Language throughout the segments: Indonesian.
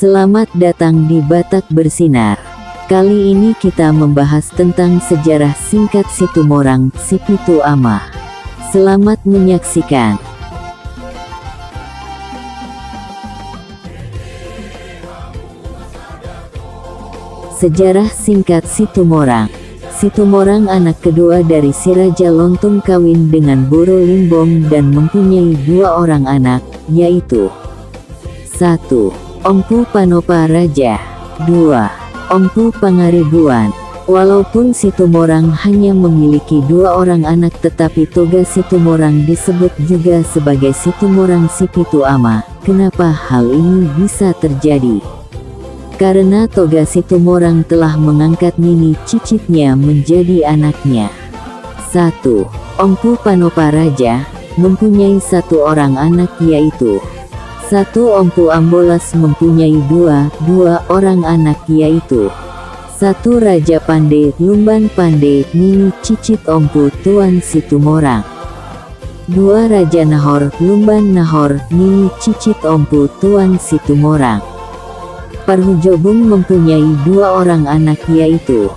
Selamat datang di Batak Bersinar. Kali ini kita membahas tentang sejarah singkat Situmorang, Sipitu Ama. Selamat menyaksikan. Sejarah singkat Situmorang. Situmorang anak kedua dari si Raja Lontung kawin dengan Boro Limbong dan mempunyai dua orang anak, yaitu 1. Ompu Panopa Raja. 2. Ompu Pangaribuan. Walaupun Situmorang hanya memiliki dua orang anak, tetapi toga Situmorang disebut juga sebagai Situmorang Sipitu Ama. Kenapa hal ini bisa terjadi? Karena toga Situmorang telah mengangkat Nini cicitnya menjadi anaknya. 1. Ompu Panopa Raja mempunyai satu orang anak, yaitu 1. Ompu Ambolas mempunyai dua orang anak, yaitu 1. Raja Pande Lumban Pande Nini cicit Ompu Tuan Situmorang. 2. Raja Nahor Lumban Nahor Nini cicit Ompu Tuan Situmorang. Parhujobung mempunyai dua orang anak, yaitu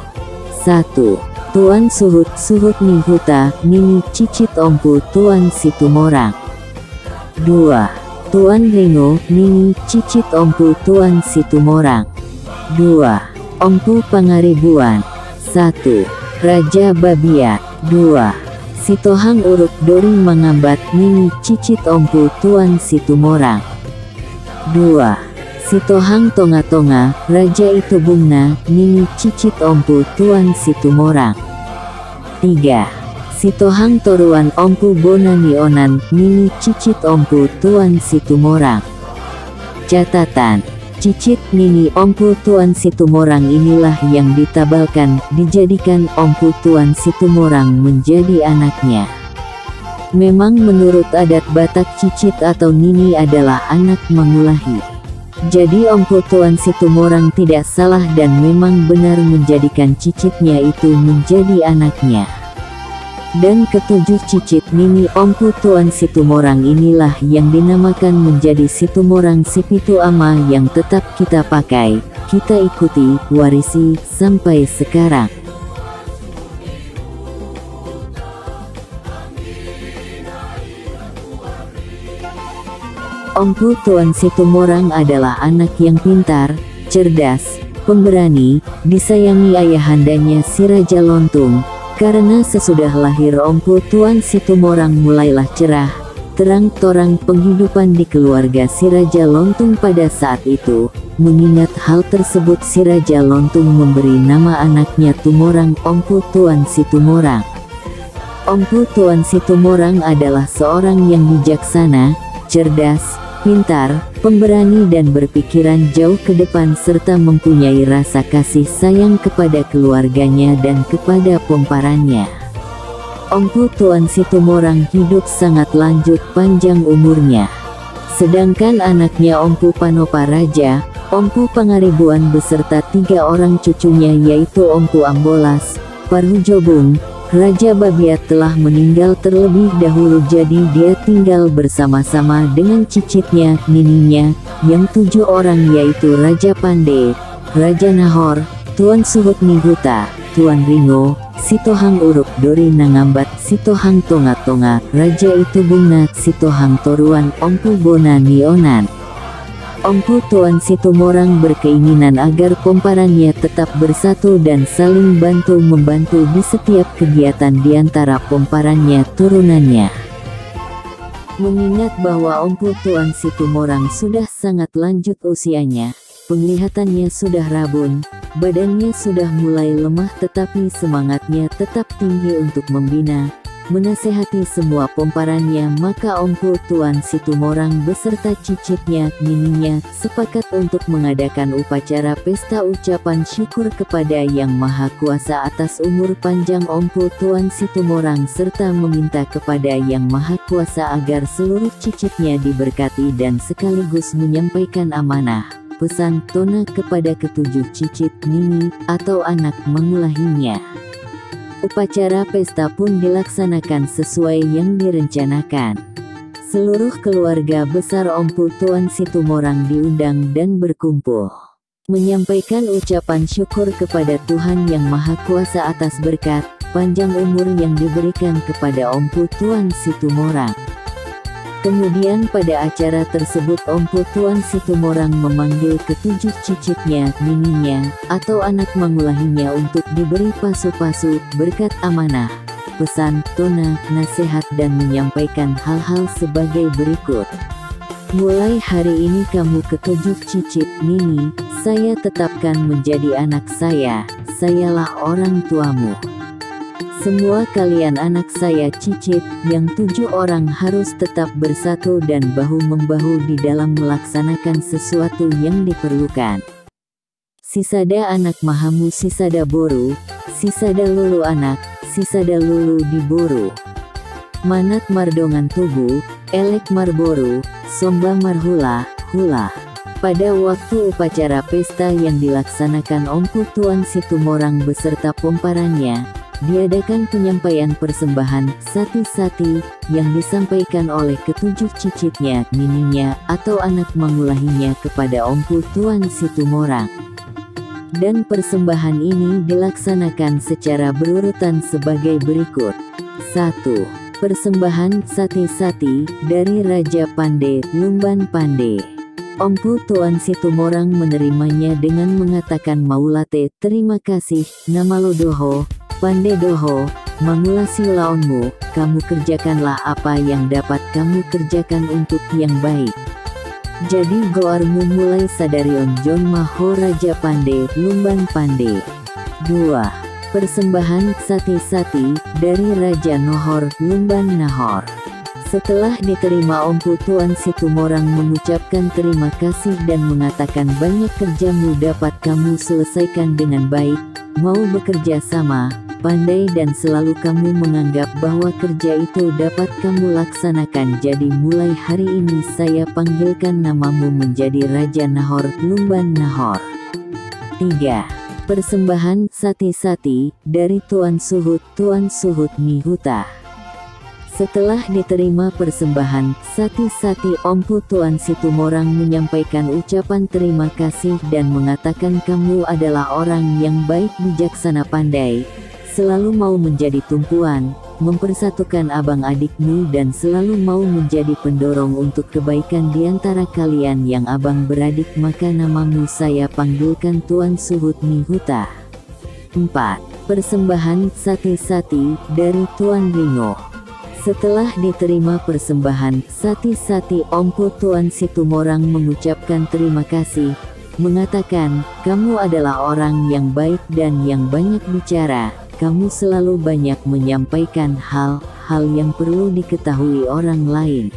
1. Tuan Suhut Suhut Nihuta Nini cicit Ompu Tuan Situmorang. 2. Tuan Ringo Nini cicit Ompu Tuan Situmorang. 2. Ompu Pangaribuan. 1. Raja Babiat. 2. Sitohang Uruk Dori Mangambat Nini cicit Ompu Tuan Situmorang. 2. Sitohang Tonga-Tonga Raja Itubungna Nini cicit Ompu Tuan Situmorang. 3. Sitohang Toruan Ompu Bonanionan Nini cicit Ompu Tuan Situmorang. Catatan: cicit Nini Ompu Tuan Situmorang inilah yang ditabalkan, dijadikan Ompu Tuan Situmorang menjadi anaknya. Memang menurut adat Batak, cicit atau Nini adalah anak mangulahi. Jadi Ompu Tuan Situmorang tidak salah dan memang benar menjadikan cicitnya itu menjadi anaknya. Dan ketujuh cicit Nini Ompu Tuan Situmorang inilah yang dinamakan menjadi Situmorang Sipitu Ama yang tetap kita pakai, kita ikuti, warisi, sampai sekarang. Ompu Tuan Situmorang adalah anak yang pintar, cerdas, pemberani, disayangi ayahandanya si Raja Lontung. Karena sesudah lahir Ompu Tuan Situmorang mulailah cerah, terang-terang penghidupan di keluarga si Raja Lontung pada saat itu. Mengingat hal tersebut, si Raja Lontung memberi nama anaknya Tumorang Ompu Tuan Situmorang. Ompu Tuan Situmorang adalah seorang yang bijaksana, cerdas, pintar, pemberani dan berpikiran jauh ke depan serta mempunyai rasa kasih sayang kepada keluarganya dan kepada pomparannya. Ompu Tuan Situmorang hidup sangat lanjut panjang umurnya. Sedangkan anaknya Ompu Panopa Raja, Ompu Pangaribuan beserta 3 orang cucunya, yaitu Ompu Ambolas, Parhujobung, Raja Babiat telah meninggal terlebih dahulu, jadi dia tinggal bersama-sama dengan cicitnya, nininya, yang 7 orang, yaitu Raja Pande, Raja Nahor, Tuan Suhut Nihuta, Tuan Ringo, Sitohang Uruk Dori Nangambat, Sitohang Tonga-Tonga, Raja Itubungna, Sitohang Toruan Ompu Bonanionan. Ompu Tuan Situmorang berkeinginan agar pomparannya tetap bersatu dan saling bantu-membantu di setiap kegiatan di antara pomparannya turunannya. Mengingat bahwa Ompu Tuan Situmorang sudah sangat lanjut usianya, penglihatannya sudah rabun, badannya sudah mulai lemah, tetapi semangatnya tetap tinggi untuk membina, menasehati semua pomparannya, maka Ompu Tuan Situmorang beserta cicitnya, nininya, sepakat untuk mengadakan upacara pesta ucapan syukur kepada Yang Maha Kuasa atas umur panjang Ompu Tuan Situmorang serta meminta kepada Yang Maha Kuasa agar seluruh cicitnya diberkati dan sekaligus menyampaikan amanah, pesan tona kepada ketujuh cicit Nini atau anak mangulahinya. Upacara pesta pun dilaksanakan sesuai yang direncanakan. Seluruh keluarga besar Ompu Tuan Situmorang diundang dan berkumpul, menyampaikan ucapan syukur kepada Tuhan Yang Maha Kuasa atas berkat panjang umur yang diberikan kepada Ompu Tuan Situmorang. Kemudian pada acara tersebut Ompu Tuan Situmorang memanggil ketujuh cicitnya, nininya, atau anak mangulahinya untuk diberi pasu-pasu, berkat amanah, pesan, tona, nasihat dan menyampaikan hal-hal sebagai berikut. Mulai hari ini kamu ketujuh cicit nini, saya tetapkan menjadi anak saya, sayalah orang tuamu. Semua kalian anak saya cicit, yang 7 orang harus tetap bersatu dan bahu-membahu di dalam melaksanakan sesuatu yang diperlukan. Sisada anak mahamu sisada boru, sisada lulu anak, sisada lulu di boru. Manat mardongan tubuh, elek marboru, somba marhula, hula. Pada waktu upacara pesta yang dilaksanakan Ompu Tuan Situmorang beserta pomparannya, diadakan penyampaian persembahan sati-sati yang disampaikan oleh ketujuh cicitnya, nininya, atau anak mangulahinya kepada Ompu Tuan Situmorang. Dan persembahan ini dilaksanakan secara berurutan sebagai berikut. 1. Persembahan sati-sati dari Raja Pande, Lumban Pande. Ompu Tuan Situmorang menerimanya dengan mengatakan maulate, terima kasih, namalodoho, Pande doho, mangulasi laonmu, kamu kerjakanlah apa yang dapat kamu kerjakan untuk yang baik. Jadi goarmu mulai sadarion Jon Maho Raja Pande, Lumban Pande. 2. Persembahan sati-sati dari Raja Nohor, Lumban Nahor. Setelah diterima Ompu Tuan Situmorang mengucapkan terima kasih dan mengatakan banyak kerjamu dapat kamu selesaikan dengan baik, mau bekerja sama, pandai dan selalu kamu menganggap bahwa kerja itu dapat kamu laksanakan. Jadi mulai hari ini saya panggilkan namamu menjadi Raja Nahor, Lumban Nahor. 3. Persembahan sati-sati dari Tuan Suhut Nihuta. Setelah diterima persembahan sati-sati, Ompu Tuan Situmorang menyampaikan ucapan terima kasih dan mengatakan kamu adalah orang yang baik, bijaksana, pandai, selalu mau menjadi tumpuan, mempersatukan abang adikmu dan selalu mau menjadi pendorong untuk kebaikan di antara kalian yang abang beradik, maka namamu saya panggilkan Tuan Suhut Nihuta. 4. Persembahan sati-sati dari Tuan Ringo. Setelah diterima persembahan sati-sati, Ompu Tuan Situmorang mengucapkan terima kasih, mengatakan, kamu adalah orang yang baik dan yang banyak bicara, kamu selalu banyak menyampaikan hal-hal yang perlu diketahui orang lain.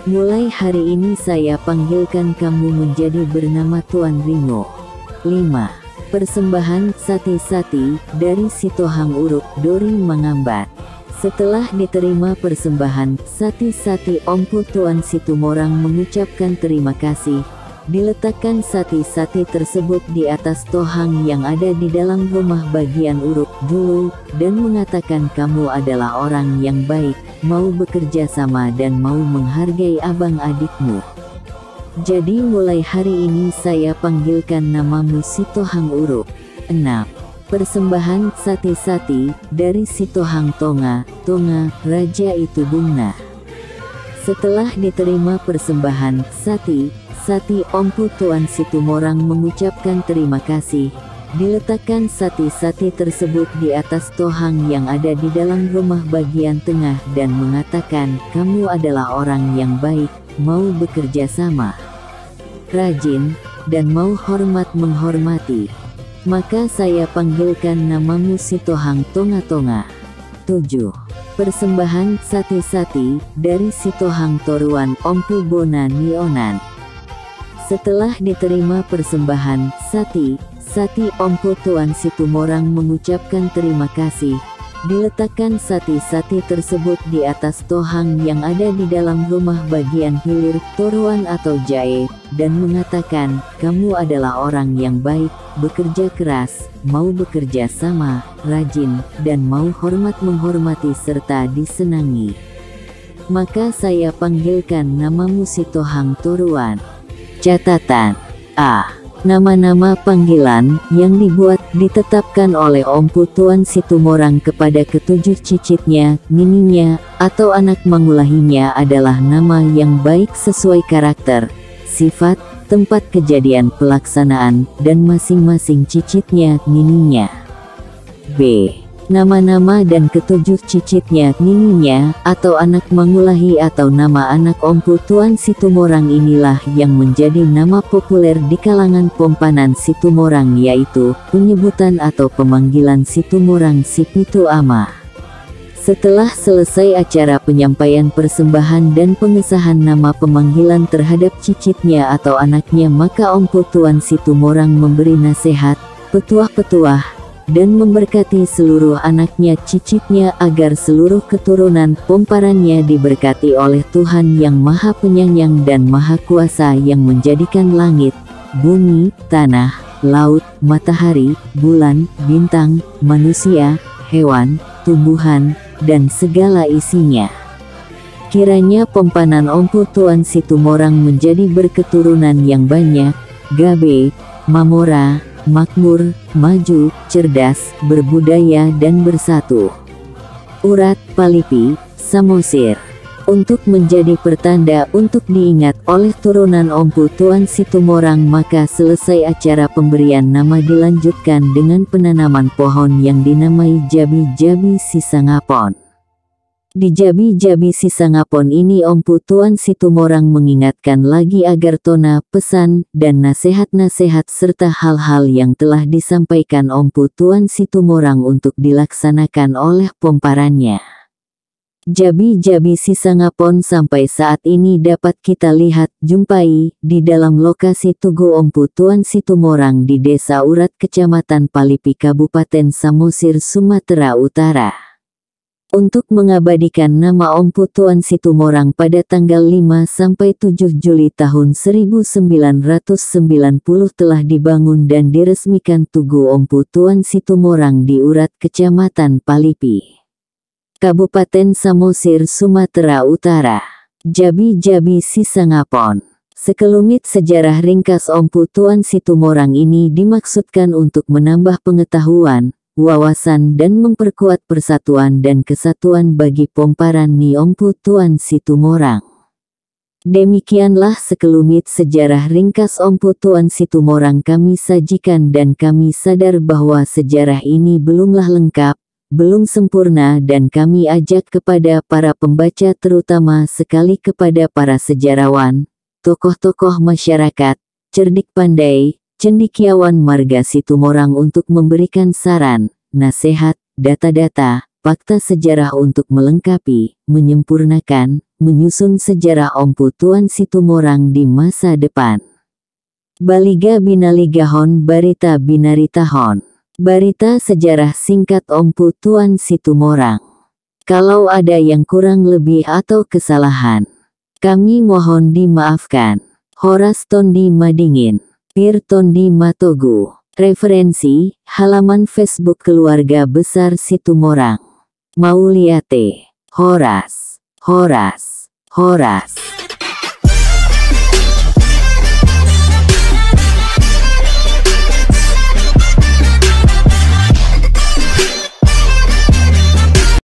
Mulai hari ini saya panggilkan kamu menjadi bernama Tuan Ringo. 5. Persembahan sati-sati dari Sitohang Uruk, Dori Mangambat. Setelah diterima persembahan sati-sati, Ompu Tuan Situmorang mengucapkan terima kasih. Diletakkan sati-sati tersebut di atas tohang yang ada di dalam rumah bagian Uruk dulu, dan mengatakan kamu adalah orang yang baik, mau bekerja sama dan mau menghargai abang adikmu. Jadi mulai hari ini saya panggilkan namamu Sitohang Uruk. 6. Persembahan sati-sati dari Sitohang Tonga, Raja Itubungna. Setelah diterima persembahan sati-sati, Ompu Tuan Situmorang mengucapkan terima kasih. Diletakkan sati-sati tersebut di atas tohang yang ada di dalam rumah bagian tengah dan mengatakan, kamu adalah orang yang baik, mau bekerja sama, rajin, dan mau hormat menghormati. Maka saya panggilkan namamu Sitohang Tonga. 7. Persembahan sati-sati dari Sitohang Toruan, Ompu Bona Nionan. Setelah diterima persembahan sati-sati, Ompu Tuan Situmorang mengucapkan terima kasih. Diletakkan sati-sati tersebut di atas tohang yang ada di dalam rumah bagian hilir Toruan atau Jae, dan mengatakan, kamu adalah orang yang baik, bekerja keras, mau bekerja sama, rajin, dan mau hormat menghormati serta disenangi. maka saya panggilkan namamu Sitohang Toruan. Catatan: A. Nama-nama panggilan yang ditetapkan oleh Ompu Tuan Situmorang kepada ketujuh cicitnya, nininya, atau anak mangulahinya adalah nama yang baik sesuai karakter, sifat, tempat kejadian pelaksanaan, dan masing-masing cicitnya, nininya. B. Nama-nama dan ketujuh cicitnya, nininya, atau anak mangulahi atau nama anak Ompu Tuan Situmorang inilah yang menjadi nama populer di kalangan Pompanan Situmorang, yaitu penyebutan atau pemanggilan Situmorang si Pitu Ama. Setelah selesai acara penyampaian persembahan dan pengesahan nama pemanggilan terhadap cicitnya atau anaknya, maka Ompu Tuan Situmorang memberi nasihat, petuah-petuah, dan memberkati seluruh anaknya cicitnya agar seluruh keturunan pomparannya diberkati oleh Tuhan yang Maha Penyayang dan Maha Kuasa yang menjadikan langit, bumi, tanah, laut, matahari, bulan, bintang, manusia, hewan, tumbuhan, dan segala isinya. Kiranya Pompanan Ompu Tuan Situmorang menjadi berketurunan yang banyak, gabe, mamora, makmur, maju, cerdas, berbudaya dan bersatu. Urat Palipi, Samosir. Untuk menjadi pertanda untuk diingat oleh turunan Ompu Tuan Situmorang, maka selesai acara pemberian nama dilanjutkan dengan penanaman pohon yang dinamai Jabi-Jabi Sisangapon. Di Jabi-Jabi Sisangapon ini Ompu Tuan Situmorang mengingatkan lagi agar tona, pesan, dan nasihat-nasihat serta hal-hal yang telah disampaikan Ompu Tuan Situmorang untuk dilaksanakan oleh pomparannya. Jabi-Jabi Sisangapon sampai saat ini dapat kita lihat, jumpai, di dalam lokasi Tugu Ompu Tuan Situmorang di Desa Urat Kecamatan Palipi Kabupaten Samosir, Sumatera Utara. Untuk mengabadikan nama Ompu Tuan Situmorang pada tanggal 5-7 Juli tahun 1990 telah dibangun dan diresmikan Tugu Ompu Tuan Situmorang di Urat Kecamatan Palipi, Kabupaten Samosir, Sumatera Utara. Jabi-Jabi Sisangapon. Sekelumit sejarah ringkas Ompu Tuan Situmorang ini dimaksudkan untuk menambah pengetahuan, wawasan dan memperkuat persatuan dan kesatuan bagi pomparan Ni Ompu Tuan Situmorang. Demikianlah sekelumit sejarah ringkas Ompu Tuan Situmorang kami sajikan, dan kami sadar bahwa sejarah ini belumlah lengkap, belum sempurna, dan kami ajak kepada para pembaca, terutama sekali kepada para sejarawan, tokoh-tokoh masyarakat, cerdik pandai, cendekiawan marga Situmorang untuk memberikan saran, nasihat, data-data, fakta sejarah untuk melengkapi, menyempurnakan, menyusun sejarah Ompu Tuan Situmorang di masa depan. Baliga Binaligahon Barita Binaritahon. Barita sejarah singkat Ompu Tuan Situmorang. Kalau ada yang kurang lebih atau kesalahan, kami mohon dimaafkan. Horas Tondi Madingin. Pir Tondi Matogu. Referensi, halaman Facebook Keluarga Besar Situmorang. Mauliate. Horas.